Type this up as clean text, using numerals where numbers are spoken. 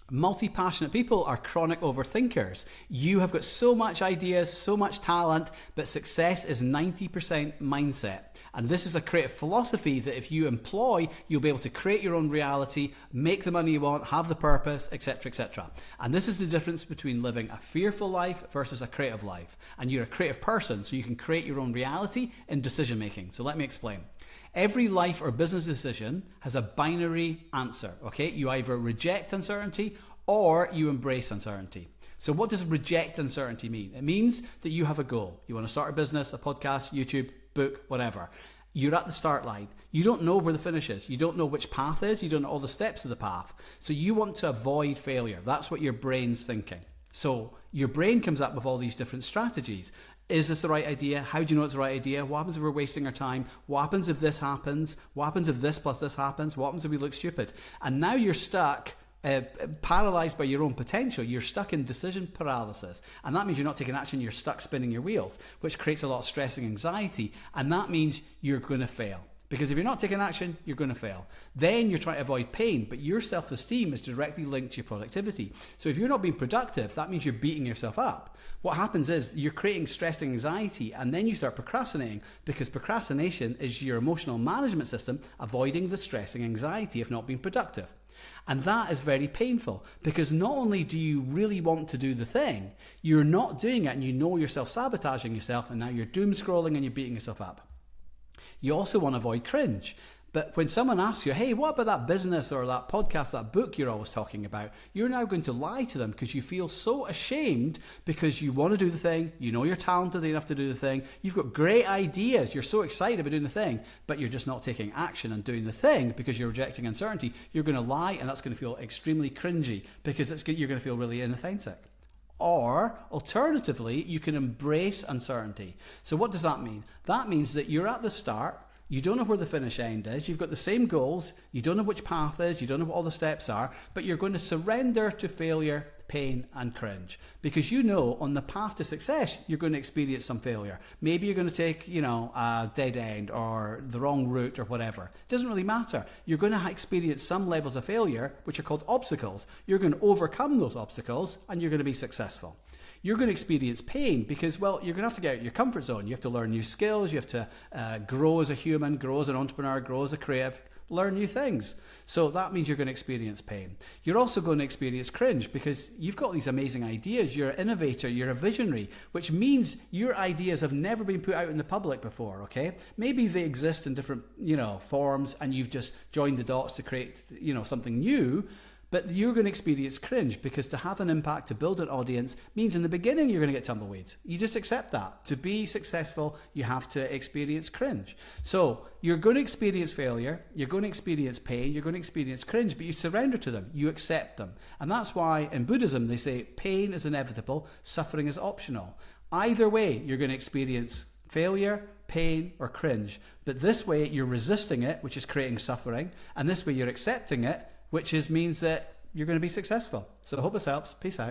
Multi-passionate people are chronic overthinkers. You have got so much ideas, so much talent, but success is 90% mindset. And this is a creative philosophy that if you employ, you'll be able to create your own reality, make the money you want, have the purpose, etc., etc. And this is the difference between living a fearful life versus a creative life. And you're a creative person, so you can create your own reality in decision making. So let me explain. Every life or business decision has a binary answer, okay? You either reject uncertainty or you embrace uncertainty. So what does reject uncertainty mean? It means that you have a goal. You want to start a business, a podcast, YouTube, book, whatever. You're at the start line. You don't know where the finish is. You don't know which path is. You don't know all the steps of the path. So you want to avoid failure. That's what your brain's thinking. So your brain comes up with all these different strategies. Is this the right idea? How do you know it's the right idea? What happens if we're wasting our time? What happens if this happens? What happens if this plus this happens? What happens if we look stupid? And now you're stuck, paralyzed by your own potential. You're stuck in decision paralysis. And that means you're not taking action. You're stuck spinning your wheels, which creates a lot of stress and anxiety. And that means you're going to fail. Because if you're not taking action, you're going to fail. Then you're trying to avoid pain, but your self-esteem is directly linked to your productivity. So if you're not being productive, that means you're beating yourself up. What happens is you're creating stress and anxiety, and then you start procrastinating, because procrastination is your emotional management system avoiding the stress and anxiety of not being productive. And that is very painful, because not only do you really want to do the thing, you're not doing it and you know you're self-sabotaging yourself, and now you're doom scrolling and you're beating yourself up. You also want to avoid cringe. But when someone asks you, hey, what about that business or that podcast, that book you're always talking about, you're now going to lie to them because you feel so ashamed because you want to do the thing, you know you're talented enough to do the thing, you've got great ideas, you're so excited about doing the thing, but you're just not taking action and doing the thing because you're rejecting uncertainty. You're going to lie, and that's going to feel extremely cringy because you're going to feel really inauthentic. Or, alternatively, you can embrace uncertainty. So what does that mean? That means that you're at the start, you don't know where the finish end is, you've got the same goals, you don't know which path is, you don't know what all the steps are, but you're going to surrender to failure, pain, and cringe. Because you know on the path to success, you're going to experience some failure. Maybe you're going to take, a dead end or the wrong route or whatever. It doesn't really matter. You're going to experience some levels of failure, which are called obstacles. You're going to overcome those obstacles and you're going to be successful. You're going to experience pain because, well, you're going to have to get out of your comfort zone. You have to learn new skills. You have to grow as a human, grow as an entrepreneur, grow as a creative, learn new things. So that means you're going to experience pain. You're also going to experience cringe because you've got these amazing ideas. You're an innovator, you're a visionary, which means your ideas have never been put out in the public before, okay? Maybe they exist in different, forms, and you've just joined the dots to create, something new. But you're going to experience cringe because to have an impact, to build an audience, means in the beginning you're going to get tumbleweeds. You just accept that. To be successful, you have to experience cringe. So you're going to experience failure, you're going to experience pain, you're going to experience cringe, but you surrender to them, you accept them. And that's why in Buddhism they say pain is inevitable, suffering is optional. Either way, you're going to experience failure, pain, or cringe. But this way you're resisting it, which is creating suffering, and this way you're accepting it, which means that you're going to be successful. So I hope this helps. Peace out.